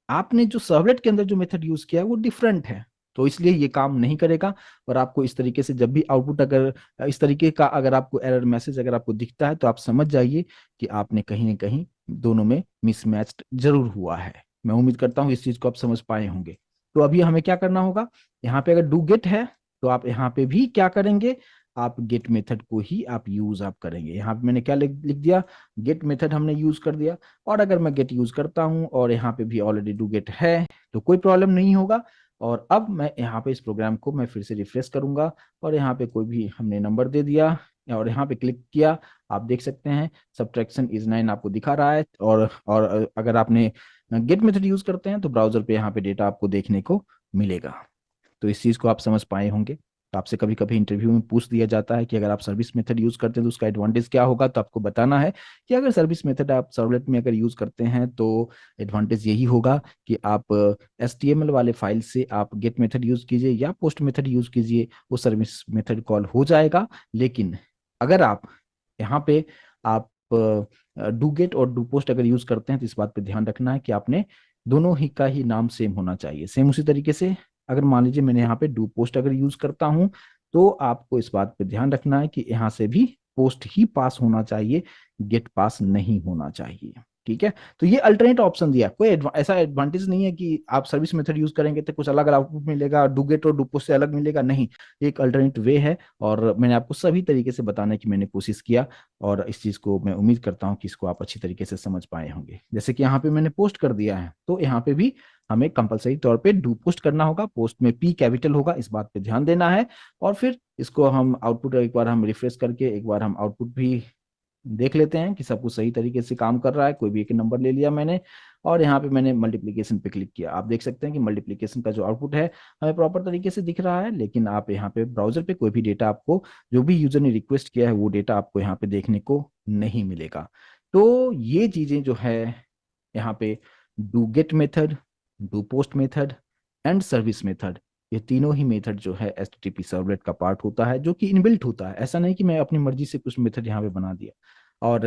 आपने जो सर्वलेट के अंदर जो मेथड यूज किया है वो डिफरेंट है, तो इसलिए ये काम नहीं करेगा। और आपको इस तरीके से जब भी आउटपुट अगर इस तरीके का अगर आपको एरर मैसेज अगर आपको दिखता है, तो आप समझ जाइए कि आपने कहीं ना कहीं दोनों में मिसमैच जरूर हुआ है। मैं उम्मीद करता हूँ इस चीज को आप समझ पाए होंगे। तो अभी हमें क्या करना होगा, यहाँ पे अगर डू गेट है तो आप यहाँ पे भी क्या करेंगे, आप गेट मेथड को ही आप यूज आप करेंगे। यहाँ पे मैंने क्या लिख दिया, गेट मेथड हमने यूज कर दिया। और अगर मैं गेट यूज करता हूं और यहाँ पे भी ऑलरेडी डू गेट है, तो कोई प्रॉब्लम नहीं होगा। और अब मैं यहाँ पे इस प्रोग्राम को मैं फिर से रिफ्रेश करूंगा, और यहाँ पे कोई भी हमने नंबर दे दिया और यहाँ पे क्लिक किया, आप देख सकते हैं सब्ट्रैक्शन इज 9 आपको दिखा रहा है। और अगर आपने गेट मेथड यूज करते हैं तो ब्राउजर पे यहाँ पे डेटा आपको देखने को मिलेगा। तो इस चीज को आप समझ पाए होंगे। तो आपसे कभी कभी इंटरव्यू में पूछ दिया जाता है कि अगर आप सर्विस मेथड यूज करते हैं तो उसका एडवांटेज क्या होगा, तो आपको बताना है कि अगर सर्विस मेथड आप सर्वलेट में अगर यूज करते हैं तो एडवांटेज यही होगा कि आप HTML वाले फाइल से आप गेट मेथड यूज कीजिए या पोस्ट मेथड यूज कीजिए, वो सर्विस मेथड कॉल हो जाएगा। लेकिन अगर आप यहाँ पे आप डू गेट और डू पोस्ट अगर यूज करते हैं, तो इस बात पे ध्यान रखना है कि आपने दोनों ही का ही नाम सेम होना चाहिए। सेम उसी तरीके से अगर मान लीजिए मैंने यहाँ पे डू पोस्ट अगर यूज करता हूं, तो आपको इस बात पे ध्यान रखना है कि यहाँ से भी पोस्ट ही पास होना चाहिए, गेट पास नहीं होना चाहिए। ठीक है, तो ये अल्टरनेट ऑप्शन दिया, कोई ऐसा एडवांटेज नहीं है कि आप सर्विस मेथड यूज करेंगे तो कुछ अलग आउटपुट मिलेगा, डू गेट और डू पोस्ट से अलग मिलेगा, नहीं। एक अल्टरनेट वे है, और मैंने आपको सभी तरीके से बताने की मैंने कोशिश किया। और इस चीज को मैं उम्मीद करता हूँ कि इसको आप अच्छी तरीके से समझ पाए होंगे। जैसे कि यहाँ पे मैंने पोस्ट कर दिया है, तो यहाँ पे भी हमें कंपलसरी तौर पे डू पोस्ट करना होगा, पोस्ट में P कैपिटल होगा, इस बात पे ध्यान देना है। और फिर इसको हम आउटपुट एक बार हम रिफ्रेश करके एक बार हम आउटपुट भी देख लेते हैं कि सब कुछ सही तरीके से काम कर रहा है। कोई भी एक नंबर ले लिया मैंने, और यहाँ पे मैंने मल्टीप्लीकेशन पे क्लिक किया, आप देख सकते हैं कि मल्टीप्लीकेशन का जो आउटपुट है हमें प्रॉपर तरीके से दिख रहा है। लेकिन आप यहाँ पे ब्राउजर पे कोई भी डेटा आपको, जो भी यूजर ने रिक्वेस्ट किया है वो डेटा आपको यहाँ पे देखने को नहीं मिलेगा। तो ये चीजें जो है यहाँ पे, do get method, do post method and service method, ये तीनों ही मेथड जो है HTTP सर्वलेट का पार्ट होता है, जो कि इनबिल्ट होता है। ऐसा नहीं कि मैं अपनी मर्जी से कुछ मेथड यहाँ पे बना दिया। और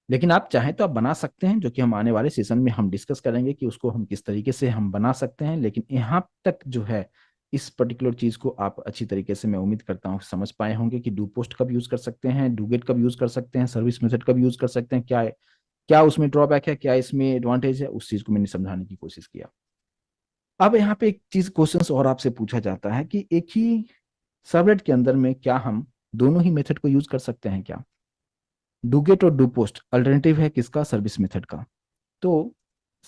लेकिन आप चाहें तो आप बना सकते हैं, जो कि हम आने वाले सेशन में हम डिस्कस करेंगे कि उसको हम किस तरीके से हम बना सकते हैं। लेकिन यहाँ तक जो है इस पर्टिकुलर चीज को आप अच्छी तरीके से, मैं उम्मीद करता हूँ, समझ पाए होंगे कि डू पोस्ट कब यूज कर सकते हैं, डू गेट कब यूज कर सकते हैं, सर्विस मेथड कब यूज कर सकते हैं, क्या क्या उसमें ड्रॉबैक है, क्या इसमें एडवांटेज है, उस चीज को मैंने समझाने की कोशिश किया। अब यहाँ पे एक चीज क्वेश्चन और आपसे पूछा जाता है कि एक ही सर्वलेट के अंदर में क्या हम दोनों ही मेथड को यूज कर सकते हैं क्या? डूगेट और डू पोस्ट अल्टरनेटिव है किसका? सर्विस मेथड का। तो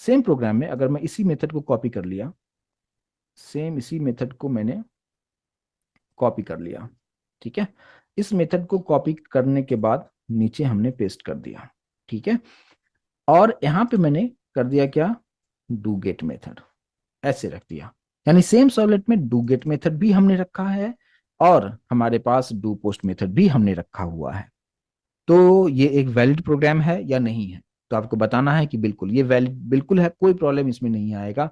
सेम प्रोग्राम में अगर मैं इसी मेथड को कॉपी कर लिया, सेम इसी मेथड को मैंने कॉपी कर लिया, ठीक है, इस मेथड को कॉपी करने के बाद नीचे हमने पेस्ट कर दिया, ठीक है, और यहां पे मैंने कर दिया क्या? डू गेट मेथड, ऐसे रख दिया। यानी सेम सर्वलेट में डू गेट मेथड भी हमने रखा है और हमारे पास डू पोस्ट मेथड भी हमने रखा हुआ है। तो ये एक वैलिड प्रोग्राम है या नहीं है? तो आपको बताना है कि बिल्कुल ये वैलिड बिल्कुल है, कोई प्रॉब्लम इसमें नहीं आएगा।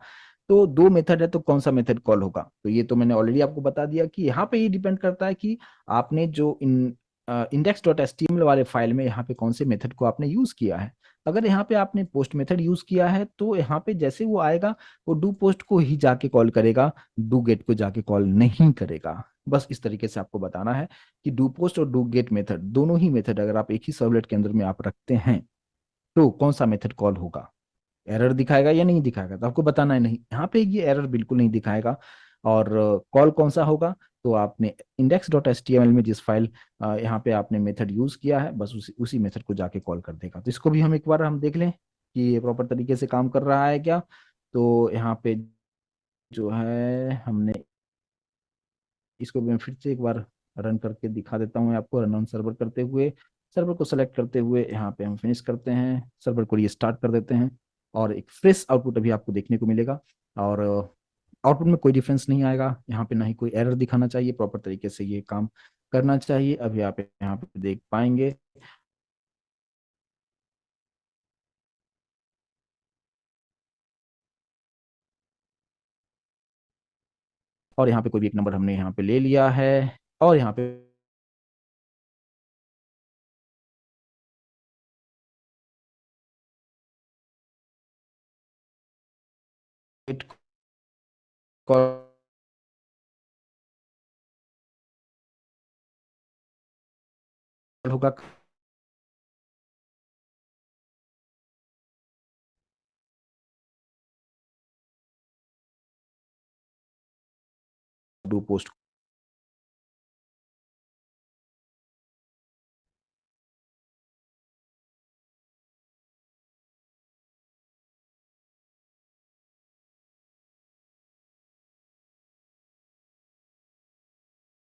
तो दो मेथड है तो कौन सा मेथड कॉल होगा? तो ये तो मैंने ऑलरेडी आपको बता दिया कि यहाँ पे ये डिपेंड करता है कि आपने जो index dot H T M L वाले फाइल में यहाँ पे कौन से मेथड को आपने यूज किया है। अगर यहाँ पे आपने पोस्ट मेथड यूज किया है तो यहाँ पे जैसे वो आएगा वो डू पोस्ट को ही जाके कॉल करेगा, डू गेट को जाके कॉल नहीं करेगा। बस इस तरीके से आपको बताना है कि डू पोस्ट और डू गेट मेथड दोनों ही मेथड अगर आप एक ही सर्वलेट के अंदर में आप रखते हैं तो कौन सा मेथड कॉल होगा, एरर दिखाएगा या नहीं दिखाएगा? तो आपको बताना है नहीं, यहाँ पे ये एरर बिल्कुल नहीं दिखाएगा। और कॉल कौन सा होगा? तो आपने index dot H T M L में जिस फाइल यहाँ पे आपने मेथड यूज किया है बस उसी मेथड को जाके कॉल कर देगा। तो इसको भी हम एक बार हम देख लें कि ये प्रॉपर तरीके से काम कर रहा है क्या। तो यहाँ पे जो है हमने इसको भी मैं फिर से एक बार रन करके दिखा देता हूँ आपको, रन ऑन सर्वर करते हुए, सर्वर को सेलेक्ट करते हुए यहाँ पे हम फिनिश करते हैं, सर्वर को रीस्टार्ट कर देते हैं और एक फ्रेश आउटपुट अभी आपको देखने को मिलेगा। और आउटपुट में कोई डिफरेंस नहीं आएगा, यहाँ पे ना ही कोई एरर दिखाना चाहिए, प्रॉपर तरीके से ये काम करना चाहिए। अभी आप यहाँ पे देख पाएंगे और यहाँ पे कोई भी एक नंबर हमने यहाँ पे ले लिया है और यहाँ पे कॉल होगा डू पोस्ट।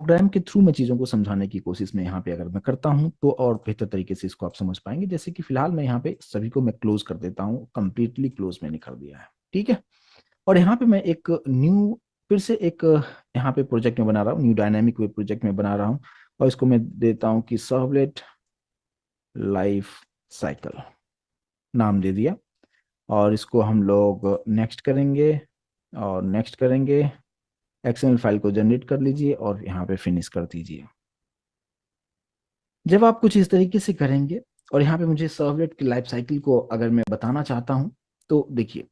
प्रोग्राम के थ्रू मैं चीज़ों को समझाने की कोशिश में यहाँ पे अगर मैं करता हूँ तो और बेहतर तरीके से इसको आप समझ पाएंगे। जैसे कि फिलहाल मैं यहाँ पे सभी को मैं क्लोज कर देता हूँ, कंप्लीटली क्लोज मैंने कर दिया है, ठीक है। और यहाँ पे मैं एक न्यू फिर से एक यहाँ पे प्रोजेक्ट में बना रहा हूँ, न्यू डायनामिक वेब प्रोजेक्ट में बना रहा हूँ और इसको मैं देता हूँ कि सर्वलेट लाइफ साइकिल नाम दे दिया। और इसको हम लोग नेक्स्ट करेंगे और नेक्स्ट करेंगे, एक्सएमएल फाइल को जनरेट कर लीजिए और यहाँ पे फिनिश कर दीजिए। जब आप कुछ इस तरीके से करेंगे और यहाँ पे मुझे सर्वलेट की लाइफ साइकिल को अगर मैं बताना चाहता हूँ तो देखिए,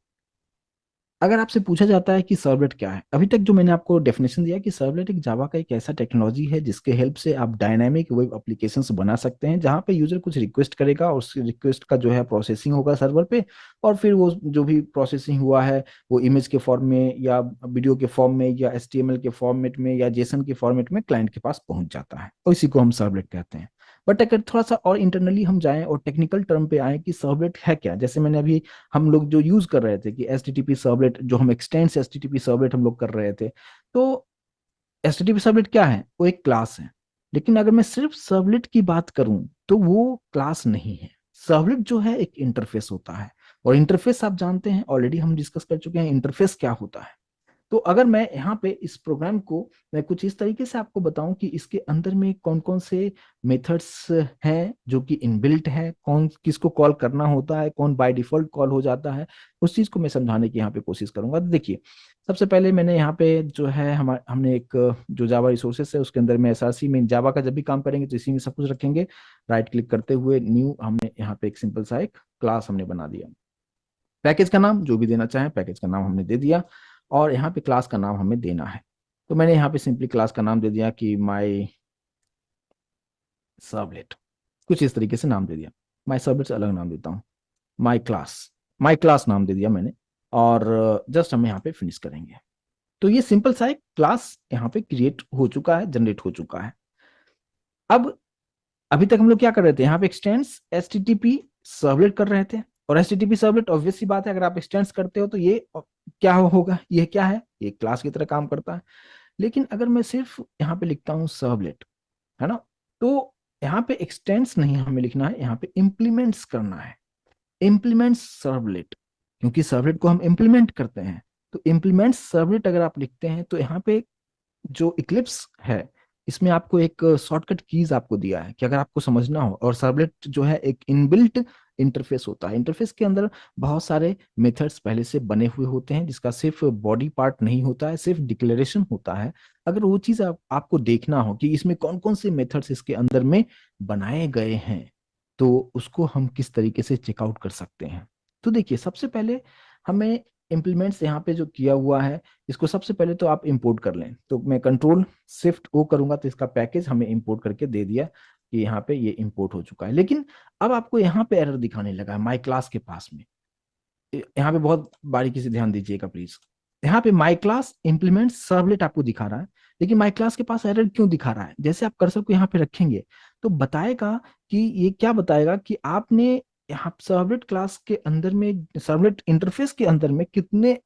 अगर आपसे पूछा जाता है कि सर्वलेट क्या है, अभी तक जो मैंने आपको डेफिनेशन दिया कि सर्वलेट एक जावा का एक ऐसा टेक्नोलॉजी है जिसके हेल्प से आप डायनामिक वेब एप्लीकेशंस बना सकते हैं जहां पे यूजर कुछ रिक्वेस्ट करेगा और उस रिक्वेस्ट का जो है प्रोसेसिंग होगा सर्वर पे, और फिर वो जो भी प्रोसेसिंग हुआ है वो इमेज के फॉर्म में या वीडियो के फॉर्म में या एचटीएमएल के फॉर्मेट में या जेसन के फॉर्मेट में क्लाइंट के पास पहुंच जाता है और इसी को हम सर्वलेट कहते हैं। बट अगर थोड़ा सा और इंटरनली हम जाएं और टेक्निकल टर्म पे आए कि सर्वलेट है क्या, जैसे मैंने अभी हम लोग जो यूज कर रहे थे कि H T T P servlet, जो हम expanse H T T P servlet हम लोग कर रहे थे, तो H T T P servlet क्या है? वो एक क्लास है। लेकिन अगर मैं सिर्फ सर्वलेट की बात करूं तो वो क्लास नहीं है। सर्वलेट जो है एक इंटरफेस होता है और इंटरफेस आप जानते हैं, ऑलरेडी हम डिस्कस कर चुके हैं इंटरफेस क्या होता है। तो अगर मैं यहाँ पे इस प्रोग्राम को मैं कुछ इस तरीके से आपको बताऊं कि इसके अंदर में कौन कौन से मेथड्स हैं जो कि इनबिल्ट है, कौन किसको कॉल करना होता है, कौन बाय डिफॉल्ट कॉल हो जाता है, उस चीज को मैं समझाने की यहाँ पे कोशिश करूंगा। तो देखिए, सबसे पहले मैंने यहाँ पे जो है हमने एक जो जावा रिसोर्सेस है उसके अंदर में एसआरसी में जावा का जब भी काम करेंगे तो इसी में सब कुछ रखेंगे। राइट क्लिक करते हुए न्यू, हमने यहाँ पे एक सिंपल सा एक क्लास हमने बना दिया। पैकेज का नाम जो भी देना चाहें पैकेज का नाम हमने दे दिया और यहाँ पे क्लास का नाम हमें देना है। तो मैंने यहाँ पे सिंपली क्लास का नाम दे दिया कि माई सर्वलेट, कुछ इस तरीके से नाम दे दिया। माई सर्वलेट से अलग नाम देता हूँ, माई क्लास नाम दे दिया मैंने। और जस्ट हम यहाँ पे फिनिश करेंगे। तो ये सिंपल सा एक क्लास यहाँ पे क्रिएट हो चुका है, जनरेट हो चुका है। अब अभी तक हम लोग क्या कर रहे थे, यहाँ पे एक्सटेंस एचटीटीपी सर्वलेट कर रहे थे, और एचटीटीपी सर्वलेट ऑब्वियस सी बात है, अगर आप एक्सटेंस करते हो तो ये क्या होगा, ये क्या है, ये क्लास की तरह काम करता है। लेकिन अगर मैं सिर्फ यहाँ पे लिखता हूँ सर्वलेट, है ना, तो यहाँ पे एक्सटेंस नहीं हमें लिखना है, यहाँ पे इम्प्लीमेंट्स करना है, इम्प्लीमेंट सर्वलेट, क्योंकि सर्वलेट को हम इम्प्लीमेंट करते हैं। तो इम्प्लीमेंट सर्वलेट अगर आप लिखते हैं तो यहाँ पे जो इक्लिप्स है, इसमें आपको एक शॉर्टकट कीज आपको दिया है कि अगर आपको समझना हो, और सर्वलेट जो है एक इनबिल्ट इंटरफेस होता है, इंटरफेस के अंदर बहुत सारे मेथड्स पहले से बने हुए होते हैं, जिसका सिर्फ बॉडी पार्ट नहीं होता है, सिर्फ डिक्लेरेशन होता है। अगर वो चीज आपको देखना हो कि इसमें कौन कौन से मेथड्स इसके अंदर में बनाए गए हैं, तो उसको हम किस तरीके से चेकआउट कर सकते हैं। तो देखिए, सबसे पहले हमें इम्प्लीमेंट्स यहाँ पे जो किया हुआ है, इसको सबसे पहले तो आप इंपोर्ट कर लें। तो मैं कंट्रोल शिफ्ट ओ करूंगा तो इसका पैकेज हमें इंपोर्ट करके दे दिया कि यहाँ पे ये इंपोर्ट हो चुका है। लेकिन अब आपको यहाँ पे एरर दिखाने लगा है माई क्लास के पास में। यहाँ पे बहुत बारीकी से ध्यान दीजिएगा प्लीज। यहाँ पे माई क्लास इंप्लीमेंट सर्वलेट आपको दिखा रहा है, लेकिन माई क्लास के पास एरर क्यों दिखा रहा है? जैसे आप कर्सर को यहाँ पे रखेंगे तो बताएगा कि ये क्या बताएगा कि आपने यहाँ सर्वलेट क्लास के अंदर में, सर्वलेट इंटरफेस के अंदर में कितने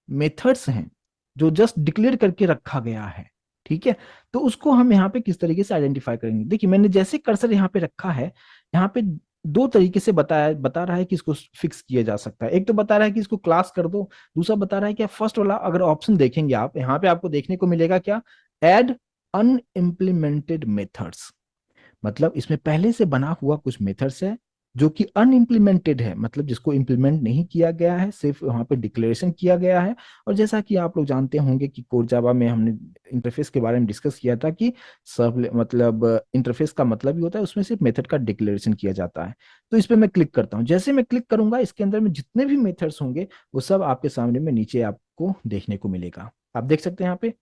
मेथड्स हैं जो जस्ट डिक्लेयर करके रखा गया है। ठीक है, तो उसको हम यहाँ पे किस तरीके से आइडेंटिफाई करेंगे? देखिए, मैंने जैसे कर्सर यहाँ पे रखा है, यहाँ पे दो तरीके से बता रहा है कि इसको फिक्स किया जा सकता है। एक तो बता रहा है कि इसको क्लास कर दो, दूसरा बता रहा है कि फर्स्ट वाला अगर ऑप्शन देखेंगे आप, यहाँ पे आपको देखने को मिलेगा क्या, एड अनइम्प्लीमेंटेड मेथड्स। मतलब इसमें पहले से बना हुआ कुछ मेथड्स है जो कि अनइम्प्लीमेंटेड है, मतलब जिसको इम्प्लीमेंट नहीं किया गया है, सिर्फ वहां पे डिक्लेरेशन किया गया है। और जैसा कि आप लोग जानते होंगे कि कोर जावा में हमने इंटरफेस के बारे में डिस्कस किया था कि सब मतलब इंटरफेस का मतलब ही होता है उसमें सिर्फ मेथड का डिक्लेरेशन किया जाता है। तो इस पे मैं क्लिक करता हूँ, जैसे मैं क्लिक करूंगा इसके अंदर में जितने भी मेथड्स होंगे वो सब आपके सामने में नीचे आपको देखने को मिलेगा। आप देख सकते हैं यहाँ पे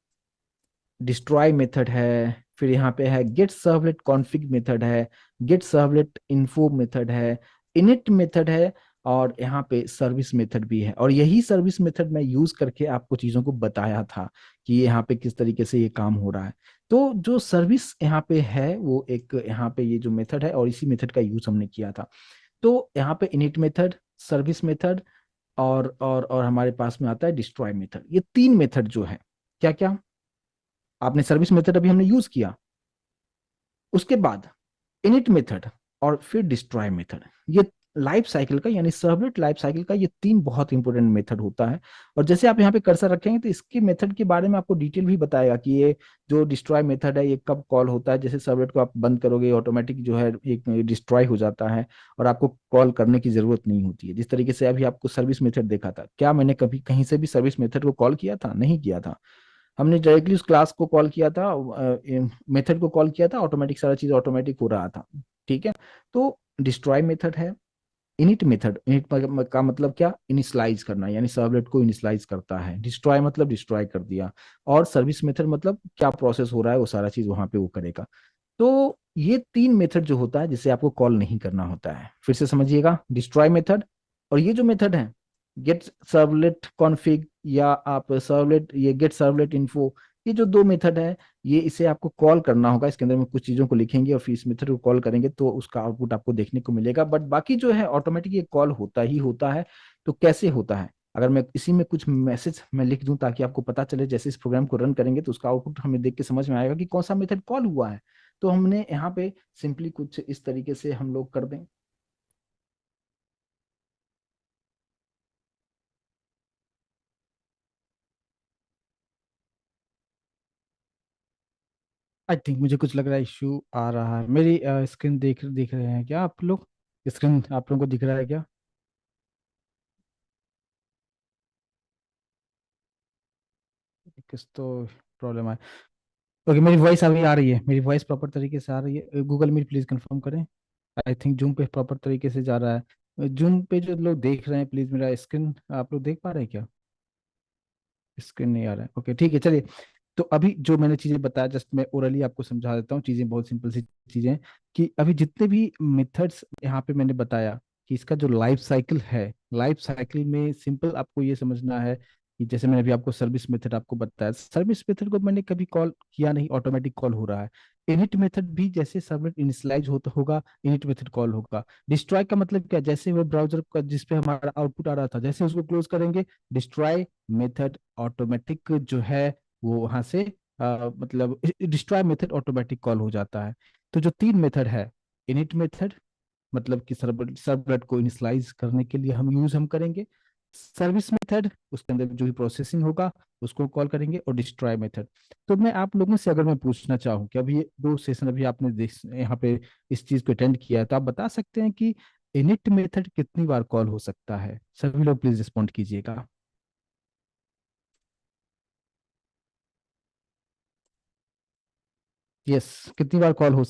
डिस्ट्रॉय मेथड है, फिर यहाँ पे है गेट सर्वलेट कॉन्फ़िग मेथड है, गेट सर्वलेट इन्फो मेथड है, इनिट मेथड है, और यहाँ पे सर्विस मेथड भी है। और यही सर्विस मेथड मैं यूज करके आपको चीजों को बताया था कि यहाँ पे किस तरीके से ये काम हो रहा है। तो जो सर्विस यहाँ पे है वो एक यहाँ पे ये जो मेथड है, और इसी मेथड का यूज हमने किया था। तो यहाँ पे इनिट मेथड, सर्विस मेथड, और हमारे पास में आता है डिस्ट्रॉय मेथड। ये तीन मेथड जो है, क्या क्या आपने सर्विस मेथड अभी हमने यूज किया, उसके बाद इनिट मेथड, और फिर डिस्ट्रॉय मेथड। ये लाइफ साइकिल का यानी सर्वलेट लाइफ साइकिल का ये तीन बहुत इंपॉर्टेंट मेथड होता है। और जैसे आप यहाँ पे कर्सर रखेंगे तो इसके मेथड के बारे में आपको डिटेल भी बताएगा कि ये जो डिस्ट्रॉय मेथड है ये कब कॉल होता है। जैसे सर्वलेट को आप बंद करोगे ऑटोमेटिक जो है एक डिस्ट्रॉय हो जाता है, और आपको कॉल करने की जरूरत नहीं होती है। जिस तरीके से अभी आपको सर्विस मेथड देखा था, क्या मैंने कभी कहीं से भी सर्विस मेथड को कॉल किया था? नहीं किया था। हमने डायरेक्टली उस क्लास को कॉल किया था, मेथड को कॉल किया था, ऑटोमेटिक सारा चीज ऑटोमेटिक हो रहा था। ठीक है, तो डिस्ट्रॉय मेथड है। इनिट मेथड, इनिट का मतलब क्या, इनिशियलाइज करना, यानी सर्वलेट को इनिशियलाइज करता है। डिस्ट्रॉय मतलब डिस्ट्रॉय कर दिया। और सर्विस मेथड मतलब क्या प्रोसेस हो रहा है वो सारा चीज वहां पे वो करेगा। तो ये तीन मेथड जो होता है जिसे आपको कॉल नहीं करना होता है, फिर से समझिएगा, डिस्ट्रॉय मेथड, और ये जो मेथड है गेट सर्वलेट कॉन्फ़िग, या आप सर्वलेट, ये गेट सर्वलेट इन्फो, ये जो दो मेथड है, ये इसे आपको कॉल करना होगा। इसके अंदर में कुछ चीजों को लिखेंगे और फिर इस मेथड को कॉल करेंगे तो उसका आउटपुट आपको देखने को मिलेगा। बट बाकी जो है ऑटोमेटिक ये कॉल होता ही होता है। तो कैसे होता है, अगर मैं इसी में कुछ मैसेज मैं लिख दूं ताकि आपको पता चले, जैसे इस प्रोग्राम को रन करेंगे तो उसका आउटपुट हमें देख के समझ में आएगा कि कौन सा मेथड कॉल हुआ है। तो हमने यहाँ पे सिंपली कुछ इस तरीके से हम लोग कर दें। आई थिंक मुझे कुछ लग रहा है इशू आ रहा है। मेरी स्क्रीन देख दिख रहे हैं क्या आप लोग? स्क्रीन आप लोगों को दिख रहा है क्या? किस तो प्रॉब्लम है? ओके, मेरी वॉइस अभी आ रही है, मेरी वॉइस प्रॉपर तरीके से आ रही है? गूगल मीट प्लीज कंफर्म करें। आई थिंक जूम पे प्रॉपर तरीके से जा रहा है। जूम पे जो लोग देख रहे हैं प्लीज मेरा स्क्रीन आप लोग देख पा रहे हैं क्या? स्क्रीन नहीं आ रहा है, ओके ठीक है चलिए। तो अभी जो मैंने चीजें बताया जस्ट मैं ओरली आपको समझा देता हूँ, चीजें बहुत सिंपल सी चीजें हैं। कि अभी जितने भी मेथड्स यहाँ पे मैंने बताया कि इसका जो लाइफ साइकिल है, लाइफ साइकिल में सिंपल आपको ये समझना है कि जैसे मैंने अभी आपको सर्विस मेथड आपको बताया, सर्विस मेथड को मैंने कभी कॉल किया नहीं, ऑटोमेटिक कॉल हो रहा है। इनिट मेथड भी जैसे सर्वलेट इनिशियलाइज होता होगा, इनिट मेथड कॉल होगा। डिस्ट्रॉय का मतलब क्या, जैसे वेब ब्राउजर का जिस पे हमारा आउटपुट आ रहा था, जैसे उसको क्लोज करेंगे, डिस्ट्रॉय मेथड ऑटोमेटिक जो है वो वहां से मतलब डिस्ट्रॉय मेथड ऑटोमेटिक कॉल हो जाता है। तो जो तीन मेथड है, इनिट मेथड मतलब कि सर्वलेट को इनिशियलाइज करने के लिए हम करेंगे, सर्विस मेथड उसके अंदर जो भी प्रोसेसिंग होगा उसको कॉल करेंगे, और डिस्ट्रॉय मेथड। तो मैं आप लोगों से अगर मैं पूछना चाहूँ कि अभी ये दो सेशन अभी आपने देख यहाँ पे इस चीज को अटेंड किया है, तो आप बता सकते हैं कि इनिट मेथड कितनी बार कॉल हो सकता है? सभी लोग प्लीज रिस्पॉन्ड कीजिएगा। यस, कितनी बार कॉल हो